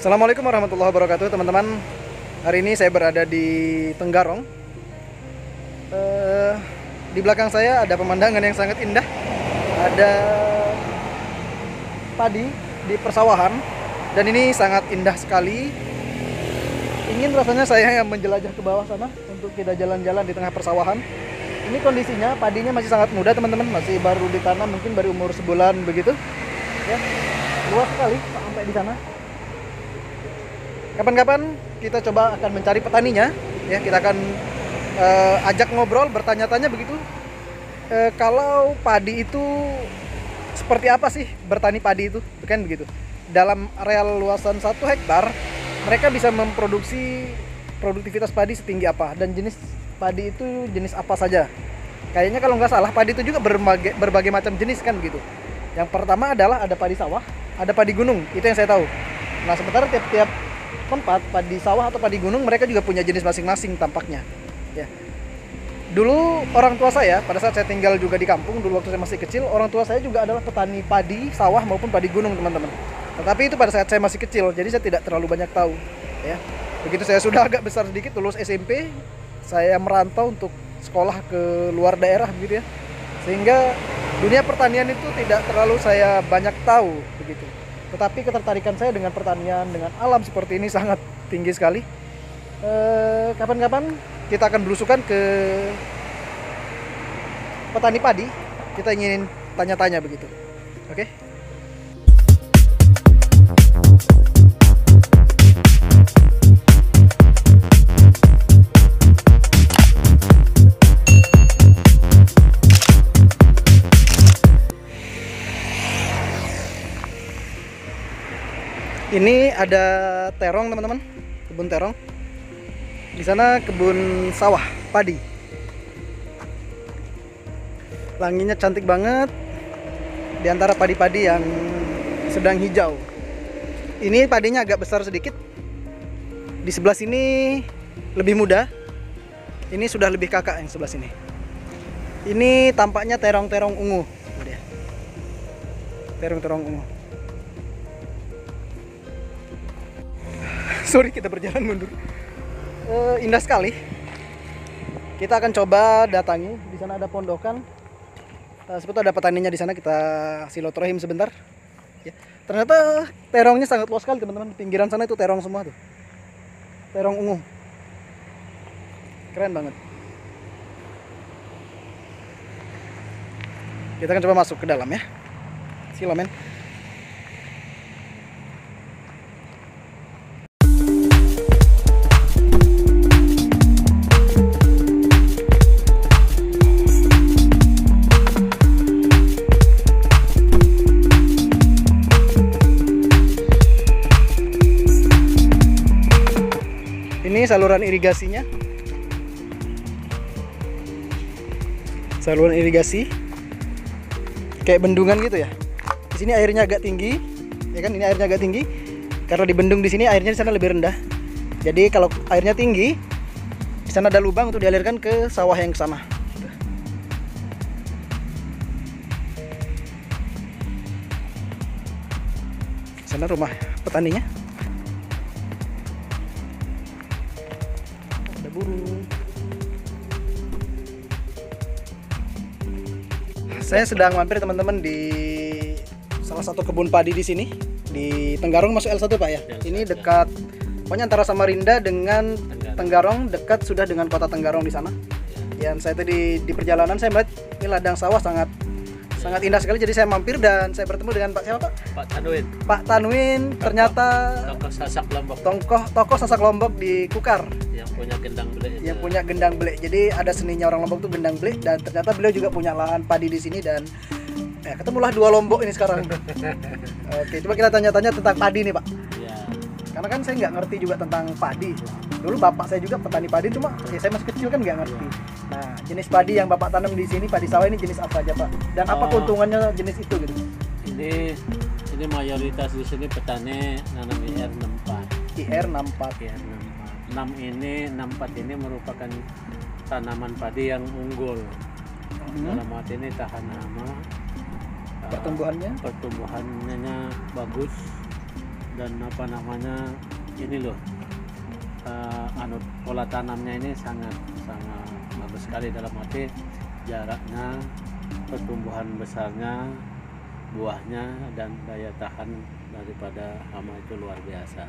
Assalamualaikum warahmatullahi wabarakatuh, teman-teman. Hari ini saya berada di Tenggarong. Di belakang saya ada pemandangan yang sangat indah. Ada padi di persawahan, dan ini sangat indah sekali. Ingin rasanya saya yang menjelajah ke bawah sana untuk kita jalan-jalan di tengah persawahan. Ini kondisinya padinya masih sangat muda, teman-teman, masih baru ditanam, mungkin baru umur sebulan begitu. Ya, luas sekali sampai di sana. Kapan-kapan kita coba akan mencari petaninya, ya, kita akan ajak ngobrol, bertanya-tanya begitu. Kalau padi itu seperti apa sih bertani padi itu, kan begitu. Dalam areal luasan 1 hektar, mereka bisa memproduksi produktivitas padi setinggi apa, dan jenis padi itu jenis apa saja. Kayaknya kalau nggak salah padi itu juga berbagai macam jenis, kan begitu. Yang pertama adalah ada padi sawah, ada padi gunung, itu yang saya tahu. Nah, sementara tiap-tiap tempat padi sawah atau padi gunung mereka juga punya jenis masing-masing tampaknya, ya. Dulu orang tua saya, pada saat saya tinggal juga di kampung, dulu waktu saya masih kecil, orang tua saya juga adalah petani padi sawah maupun padi gunung, teman-teman. Tetapi itu pada saat saya masih kecil, jadi saya tidak terlalu banyak tahu, ya. Begitu saya sudah agak besar sedikit, lulus SMP, saya merantau untuk sekolah ke luar daerah, begitu ya. Sehingga dunia pertanian itu tidak terlalu saya banyak tahu, begitu. Tetapi ketertarikan saya dengan pertanian, dengan alam seperti ini sangat tinggi sekali. Kapan-kapan kita akan belusukan ke petani padi. Kita ingin tanya-tanya begitu. Oke? Ini ada terong, teman-teman, kebun terong. Di sana kebun sawah padi. Langitnya cantik banget di antara padi-padi yang sedang hijau. Ini padinya agak besar sedikit. Di sebelah sini lebih muda. Ini sudah lebih kakak yang sebelah sini. Ini tampaknya terong-terong ungu. Terong-terong ungu. Sorry, kita berjalan mundur. Indah sekali. Kita akan coba datangi. Di sana ada pondokan. Sebetulnya ada petaninya di sana. Kita silaturahim sebentar. Ya. Ternyata terongnya sangat luas sekali, teman-teman. Pinggiran sana itu terong semua tuh. Terong ungu. Keren banget. Kita akan coba masuk ke dalam, ya. Sila, men. Ini saluran irigasinya. Saluran irigasi kayak bendungan gitu ya. Di sini airnya agak tinggi, ya kan? Ini airnya agak tinggi karena di bendung di sini airnya di sana lebih rendah. Jadi kalau airnya tinggi, di sana ada lubang untuk dialirkan ke sawah yang ke sana. Di sana rumah petaninya. Burung. Saya sedang mampir, teman-teman, di salah satu kebun padi di sini di Tenggarong, masuk L1, Pak, ya. Ini dekat, pokoknya antara Samarinda dengan Tenggarong, dekat sudah dengan kota Tenggarong di sana. Dan saya tadi di perjalanan saya melihat ini ladang sawah sangat indah sekali, jadi saya mampir dan saya bertemu dengan Pak siapa, Pak? Pak Tanwin. Pak Tanwin, ternyata Tokoh Sasak Lombok. Tokoh Sasak Lombok di Kukar. Yang punya gendang belek. Yang punya gendang belek. Jadi ada seninya orang Lombok tuh gendang belek, dan ternyata beliau juga punya lahan padi di sini, dan ketemulah dua Lombok ini sekarang. Oke, coba kita tanya-tanya tentang padi nih, Pak. Ya. Karena kan saya nggak ngerti juga tentang padi. Dulu bapak saya juga petani padi, cuma saya masih kecil kan nggak ngerti. Nah, jenis padi yang bapak tanam di sini, padi sawah ini jenis apa aja, Pak? Dan apa keuntungannya jenis itu gitu? Ini mayoritas di sini petani nanam IR64. IR64. IR64. 64 ini merupakan tanaman padi yang unggul. Dalam arti ini tahan lama. Pertumbuhannya bagus. dan apa namanya ini loh, pola tanamnya ini sangat sangat bagus sekali, dalam arti jaraknya, pertumbuhan besarnya, buahnya, dan daya tahan daripada hama itu luar biasa.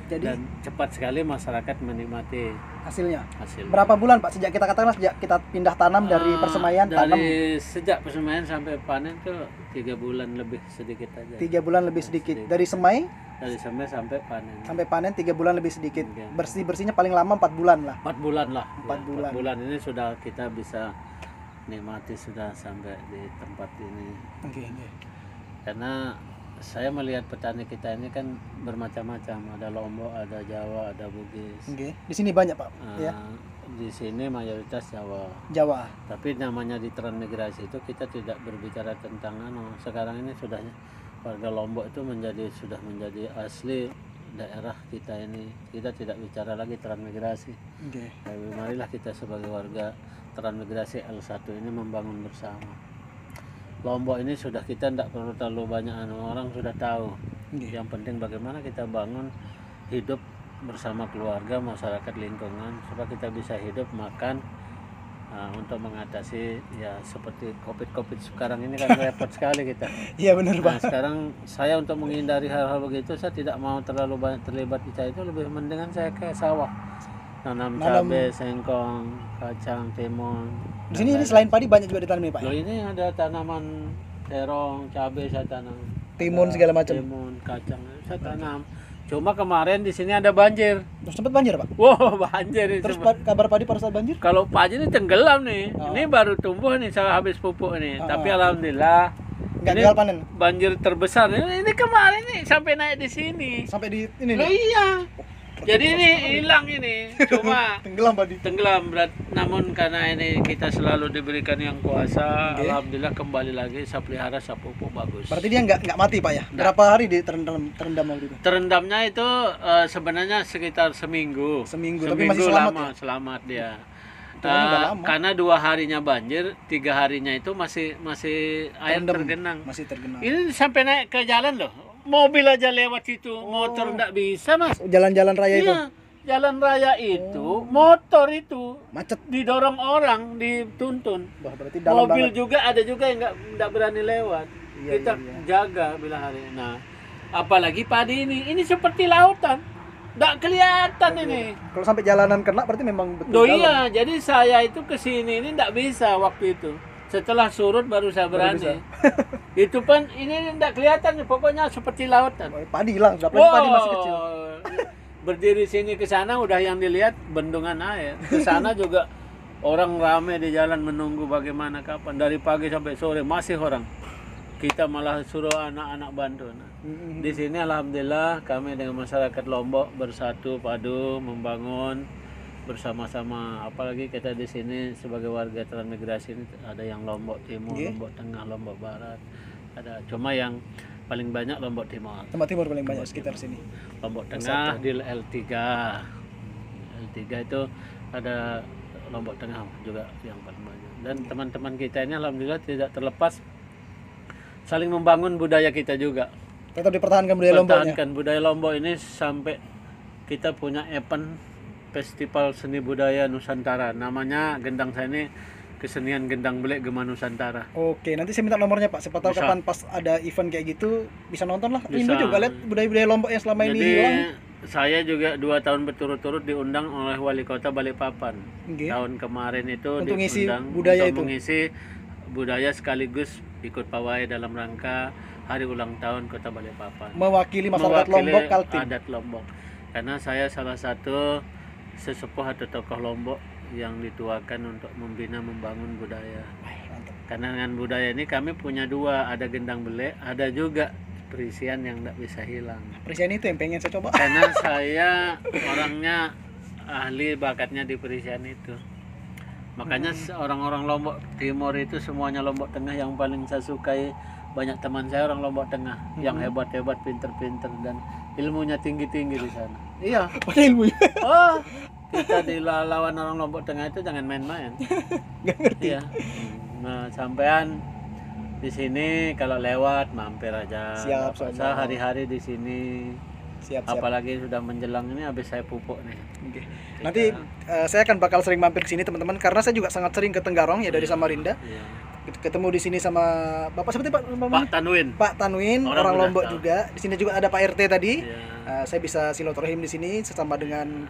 Jadi Dan cepat sekali masyarakat menikmati hasilnya. hasil. Berapa bulan Pak sejak kita katakanlah sejak kita pindah tanam dari persemaian tanam? Dari sejak persemaian sampai panen tuh 3 bulan lebih sedikit aja. 3 bulan lebih sedikit. Dari semai Dari semai sampai panen. sampai panen 3 bulan lebih sedikit. Iya. Bersihnya paling lama 4 bulan lah. 4 bulan lah. 4 bulan. 4 bulan ini sudah kita bisa nikmati, sudah sampai di tempat ini. Oke. Karena saya melihat petani kita ini kan bermacam-macam, ada Lombok, ada Jawa, ada Bugis. Oke. Di sini banyak Pak. Ya. Di sini mayoritas Jawa. Jawa. Tapi namanya di transmigrasi itu kita tidak berbicara tentang sekarang ini sudah warga Lombok itu sudah menjadi asli daerah kita ini. Kita tidak bicara lagi transmigrasi. Oke. Tapi marilah kita sebagai warga transmigrasi L1 ini membangun bersama. Lombok ini sudah kita tidak perlu terlalu banyak orang sudah tahu. Oke. Yang penting bagaimana kita bangun hidup bersama keluarga, masyarakat, lingkungan, supaya kita bisa hidup, makan, untuk mengatasi ya seperti COVID sekarang ini kan repot sekali kita. Iya benar Nah, Pak. sekarang saya untuk menghindari hal-hal begitu, saya tidak mau terlalu banyak terlibat di itu, lebih mendingan saya ke sawah, nanam cabai, sengkong, kacang, timun. Di sini ini selain padi banyak juga ditanami Pak. Loh, ini ada tanaman terong, cabai saya tanam, Timun segala macam. timun, kacang saya tanam. Cuma kemarin di sini ada banjir. Terus sempat banjir Pak. Wow, banjir itu. Terus kabar padi pada saat banjir? Kalau padi ini tenggelam nih. Ini baru tumbuh nih, saya habis pupuk nih. Tapi alhamdulillah Nggak ini gagal panen. banjir terbesar. Ini kemarin nih sampai naik di sini. Sampai di ini Loh, nih. iya. Jadi ini hilang ini. Cuma Tenggelam padi. tenggelam berat, namun karena ini kita selalu diberikan yang kuasa, alhamdulillah kembali lagi, saya pelihara, saya pupuk bagus. Berarti dia nggak mati Pak ya? Berapa hari terendam waktu itu? Terendamnya itu sebenarnya sekitar seminggu. Seminggu, tapi masih selamat lama, ya? selamat dia. Hitungannya udah lama. Karena 2 harinya banjir, 3 harinya itu masih air Terendam. tergenang. Masih tergenang. Ini sampai naik ke jalan loh. Mobil aja lewat situ, motor enggak bisa mas. Jalan-jalan raya itu Iya, jalan raya itu, motor itu macet. didorong orang, dituntun. Wah, berarti dalam Mobil banget. juga ada juga yang enggak berani lewat. Iya, Kita iya. jaga bila hari. Nah, apalagi padi ini seperti lautan, enggak kelihatan ini. Kalau sampai jalanan kena berarti memang betul. Loh dalam. iya, jadi saya itu kesini ini enggak bisa waktu itu. Setelah surut baru saya berani. Itu pun ini enggak kelihatan, pokoknya seperti lautan. Oh, padi hilang, apalagi padi masih kecil. Berdiri sini ke sana udah yang dilihat bendungan air. Ke sana juga orang ramai di jalan menunggu bagaimana kapan. Dari pagi sampai sore masih orang. Kita malah suruh anak-anak bantu. Nah, di sini alhamdulillah kami dengan masyarakat Lombok bersatu padu membangun bersama-sama. Apalagi kita di sini sebagai warga transmigrasi ini ada yang Lombok Timur, Lombok Tengah, Lombok Barat. Ada, cuma yang paling banyak Lombok Timur. Tempat timur paling banyak sekitar sini. Lombok Tengah di L3. L3 itu ada Lombok Tengah juga yang paling banyak. Dan teman-teman kita ini alhamdulillah tidak terlepas saling membangun budaya kita juga. Tetap dipertahankan budaya Lomboknya. Pertahankan budaya Lombok ini sampai kita punya event Festival Seni Budaya Nusantara. Namanya gendang saya ini Kesenian Gendang Belek Gema Nusantara. Oke, nanti saya minta nomornya Pak. Siapa tahu Bisa. kapan pas ada event kayak gitu bisa nonton lah. Rindu Bisa. juga lihat budaya-budaya Lombok yang selama ini Jadi hilang. saya juga 2 tahun berturut-turut diundang oleh Wali Kota Balikpapan. Oke. Tahun kemarin itu Untuk ngisi diundang budaya untuk itu. mengisi budaya sekaligus ikut pawai dalam rangka hari ulang tahun Kota Balikpapan. Mewakili masyarakat Lombok Kaltim. adat Lombok. Karena saya salah satu sesepuh atau tokoh Lombok yang dituakan untuk membina membangun budaya. Mantap. Karena dengan budaya ini kami punya 2, ada gendang belek, ada juga perisian yang tidak bisa hilang. Perisian itu yang pengen saya coba. Karena saya orangnya ahli bakatnya di perisian itu. Makanya orang-orang Lombok Timur itu semuanya Lombok Tengah yang paling saya sukai. Banyak teman saya orang Lombok Tengah yang hebat-hebat, pinter-pinter dan ilmunya tinggi-tinggi di sana. Iya. Pakai ilmu. Oh, kita dilawan orang Lombok Tengah itu jangan main-main. Gak ngerti. Iya. Nah, sampean di sini kalau lewat mampir aja. Siap, Nggak apa-apa. soalnya. Saya hari-hari di sini Siap. Apalagi sudah menjelang ini habis saya pupuk nih. Oke. Nanti saya akan bakal sering mampir ke sini teman-teman karena saya juga sangat sering ke Tenggarong ya dari Samarinda. Iya. Ketemu di sini sama Bapak seperti Pak Pak Tanwin. Pak Tanwin, orang udah Lombok tahu. juga. Di sini juga ada Pak RT tadi. Iya. Saya bisa silaturahim di sini sesama dengan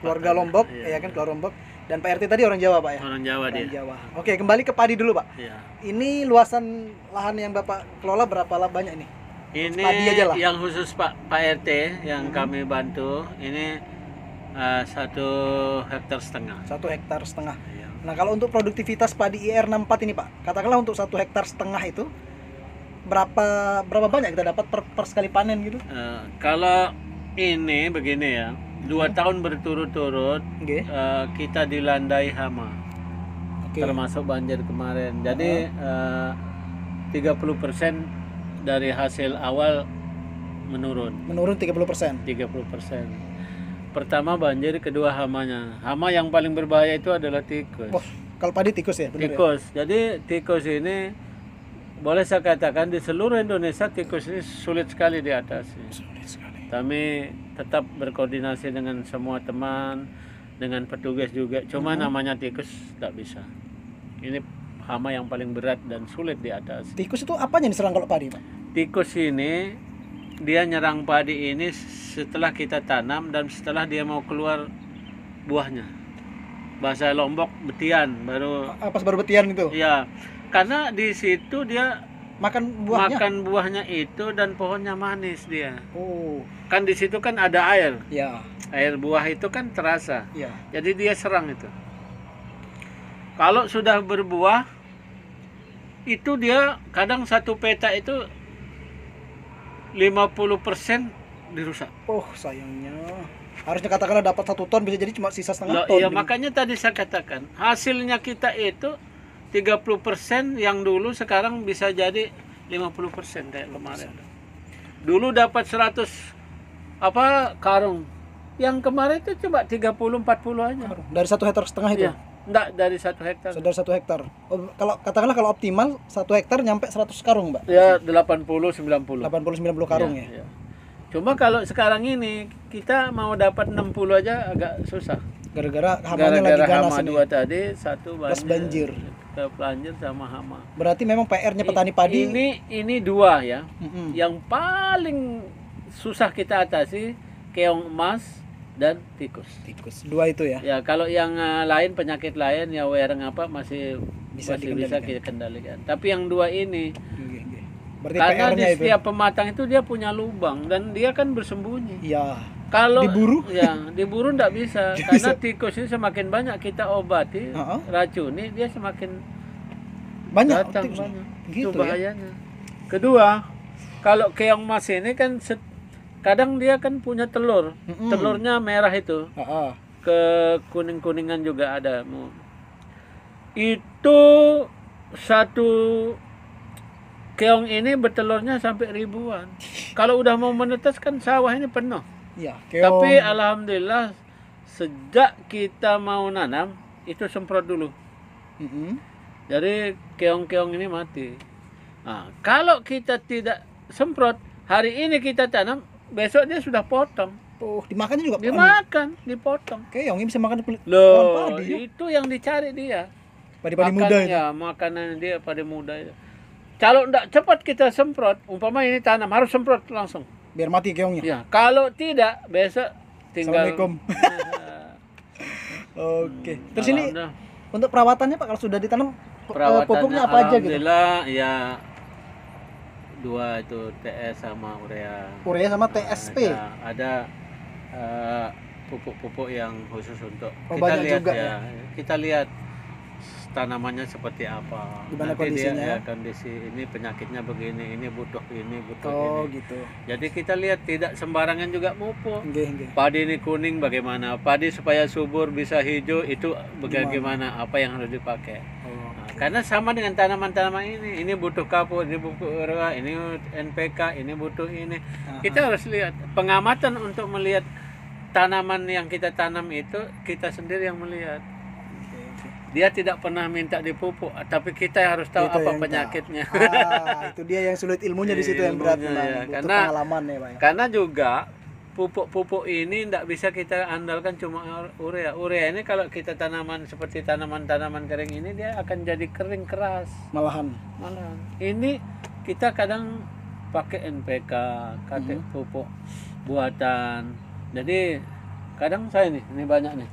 keluarga Lombok, ya kan keluarga Lombok. Dan Pak RT tadi orang Jawa, Pak ya. Orang Jawa Orang dia. Jawa. Oke, kembali ke padi dulu, Pak. Iya. Ini luasan lahan yang Bapak kelola berapa banyak ini? Ini Padi aja lah. yang khusus Pak RT yang kami bantu ini 1,5 hektar. 1,5 hektar. Iya. Nah, kalau untuk produktivitas padi IR64 ini, Pak, katakanlah untuk 1,5 hektar itu berapa banyak kita dapat per sekali panen gitu? Kalau ini begini ya, 2 tahun berturut-turut Oke. kita dilandai hama, Oke. termasuk banjir kemarin. Jadi 30% dari hasil awal menurun. Menurun 30%. 30%. Pertama banjir, kedua hamanya. Hama yang paling berbahaya itu adalah tikus. Wah, kalau padi tikus ya, benar ya? Tikus. Jadi tikus ini boleh saya katakan di seluruh Indonesia tikus ini sulit sekali diatasi. Sulit sekali. Kami tetap berkoordinasi dengan semua teman, dengan petugas juga. Cuma namanya tikus tak bisa. Ini hama yang paling berat dan sulit diatasi. Tikus itu apanya yang diserang kalau padi, Pak? Tikus ini dia nyerang padi ini setelah kita tanam dan setelah dia mau keluar buahnya. Bahasa Lombok betian baru. Pas baru betian itu. Ya, karena di situ dia Makan buahnya. makan buahnya itu dan pohonnya manis dia. Oh, Kan di situ kan ada air. ya. Air buah itu kan terasa. Ya. Jadi dia serang itu. Kalau sudah berbuah itu dia kadang satu peta itu 50% dirusak. Oh, sayangnya. Harusnya katakanlah dapat 1 ton, bisa jadi cuma sisa setengah Loh, ton. iya, makanya tadi saya katakan hasilnya kita itu 30% yang dulu sekarang bisa jadi 50% kayak kemarin. Dulu dapat 100 karung. Yang kemarin itu cuma 30-40 aja. Dari 1,5 hektar itu. Iya. Enggak, dari 1 hektar. Dari 1 hektar. Oh, kalau katakanlah kalau optimal 1 hektar nyampe 100 karung, Mbak. Ya 80-90. 80-90 karung ya. Iya. Cuma kalau sekarang ini kita mau dapat 60 aja agak susah. Gara-gara hamanya lagi Gara-gara ganas hama ini. 2 tadi, 1 Plus banjir. Ke banjir sama hama. Berarti memang PR-nya petani padi. Ini 2 ya. Mm-mm. Yang paling susah kita atasi keong emas dan tikus. Tikus. 2 itu ya. Ya kalau yang lain penyakit lain ya wereng apa masih Bisa bisa kita kendalikan. Tapi yang 2 ini Oke. Berarti karena di PR-nya itu. setiap pematang itu dia punya lubang dan dia kan bersembunyi. Iya. Kalau Diburu? ya diburu enggak bisa Nggak karena bisa. tikus ini semakin banyak kita obati, Uh-uh. racuni dia semakin Banyak datang tikus. banyak. Gitu Itu ya. bahayanya. Kedua, kalau keong mas ini kan kadang dia kan punya telur. Mm-mm. Telurnya merah itu. Heeh. Ke kuning-kuningan juga ada. Itu satu keong ini bertelurnya sampai ribuan. Kalau udah mau menetas kan sawah ini penuh. Iya, Tapi alhamdulillah sejak kita mau nanam itu semprot dulu. Mm-mm. Jadi keong-keong ini mati. Nah, kalau kita tidak semprot, hari ini kita tanam, besok dia sudah potong. Oh, dimakannya juga Dimakan, dipotong. keong ini bisa makan pohon Loh, padi ya? itu yang dicari dia. Padi-padi muda itu. Ya, makanan dia pada muda itu. Kalau tidak cepat kita semprot, umpama ini tanam harus semprot langsung. Biar mati keongnya. Ya, kalau tidak besok tinggal. Assalamualaikum. Oke. Terus ini Alhamdulillah. untuk perawatannya Pak kalau sudah ditanam Perawatannya pupuknya apa aja gitu? alhamdulillah ya 2 itu TS sama urea. Urea sama TSP. Ada pupuk-pupuk yang khusus untuk Oh, kita banyak lihat juga ya. Kita lihat tanamannya seperti apa. Gimana Nanti kondisinya? dia, ya, kondisi ini penyakitnya begini, ini butuh Oh, ini. gitu. Jadi kita lihat tidak sembarangan juga pupuk. Nggih. Padi ini kuning bagaimana? Padi supaya subur bisa hijau itu bagaimana? Apa yang harus dipakai? Oh. Nah, karena sama dengan tanaman-tanaman ini butuh kapur, ini butuh urea, ini NPK, ini butuh ini. Kita harus lihat pengamatan untuk melihat tanaman yang kita tanam itu kita sendiri yang melihat. dia tidak pernah minta dipupuk, tapi kita yang harus tahu Kita apa yang penyakitnya. Itu dia yang sulit ilmunya di situ yang berat Ilmunya, memang. ya. Butuh Karena- pengalaman ya Pak ya. Karena juga pupuk-pupuk ini tidak bisa kita andalkan cuma urea. Urea ini kalau kita tanaman seperti tanaman-tanaman kering ini dia akan jadi kering keras. Malahan. Malah ini kita kadang pakai NPK, pakai pupuk buatan. Jadi kadang saya nih, ini banyak nih.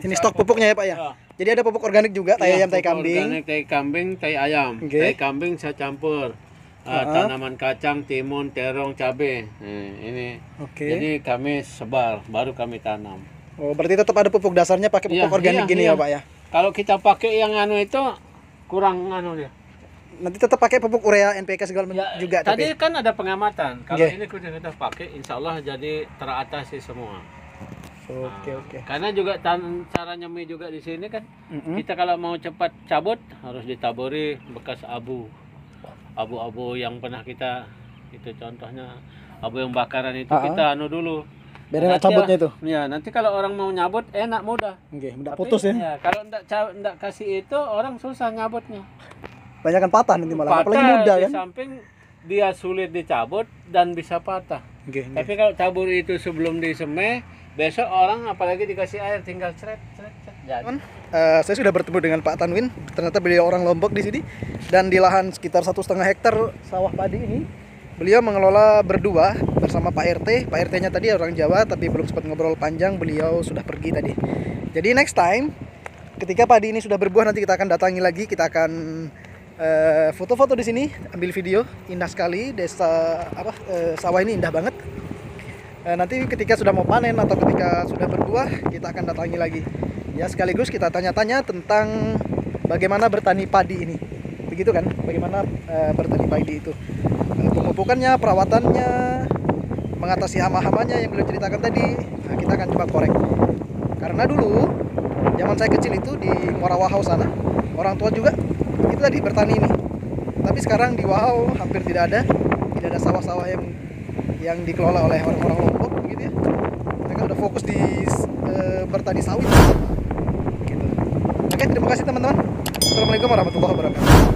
Ini stok pupuknya ya Pak ya. Ah. Jadi ada pupuk organik juga, tai ayam, tai Pupuk kambing. organik, tai kambing, tai ayam. Oke. Tai kambing saya campur. Tanaman kacang, timun, terong, cabai. Ini. Oke. Jadi kami sebar, baru kami tanam. Oh, berarti tetap ada pupuk dasarnya pakai pupuk Iya, organik iya, gini iya. ya Pak ya. Kalau kita pakai yang anu itu kurang anu dia. Nanti tetap pakai pupuk urea, NPK segala Ya, juga tadi tapi. kan ada pengamatan. Kalau Oke. ini kita pakai, insya Allah jadi teratasi semua. Oke. Karena juga cara nyemai juga di sini kan, Mm-mm. kita kalau mau cepat cabut harus ditaburi bekas abu-abu yang pernah kita, itu contohnya abu yang bakaran itu kita anu dulu. Biar enak Nanti cabutnya itu. Ya, nanti kalau orang mau nyabut enak mudah. Oke, enggak Tapi, putus ya. Kalau enggak kasih itu orang susah nyabutnya. Banyakan patah nanti malah, apalagi Patah muda di kan. samping dia sulit dicabut dan bisa patah. Oke. Tapi kalau tabur itu sebelum disemai, besok orang apalagi dikasih air tinggal ceret. Jadi. Saya sudah bertemu dengan Pak Tanwin. Ternyata beliau orang Lombok di sini dan di lahan sekitar 1,5 hektar sawah padi ini beliau mengelola berdua bersama Pak RT. Pak RT-nya tadi orang Jawa tapi belum sempat ngobrol panjang, beliau sudah pergi tadi. Jadi next time ketika padi ini sudah berbuah nanti kita akan datangi lagi, kita akan foto-foto di sini, ambil video. Indah sekali desa sawah ini indah banget. Nanti ketika sudah mau panen atau ketika sudah berbuah kita akan datangi lagi. Ya sekaligus kita tanya-tanya tentang bagaimana bertani padi ini. Begitu kan? Bagaimana bertani padi itu. Pemupukannya, perawatannya, mengatasi hama-hamanya yang beliau ceritakan tadi. Nah, kita akan coba korek. Karena dulu zaman saya kecil itu di Muara Wahau sana, orang tua juga itu tadi bertani ini. Tapi sekarang di Wahau hampir tidak ada sawah-sawah yang dikelola oleh orang-orang Lombok begitu ya. Mereka udah fokus di bertani sawit gitu. Oke, terima kasih teman-teman. Assalamualaikum warahmatullahi wabarakatuh.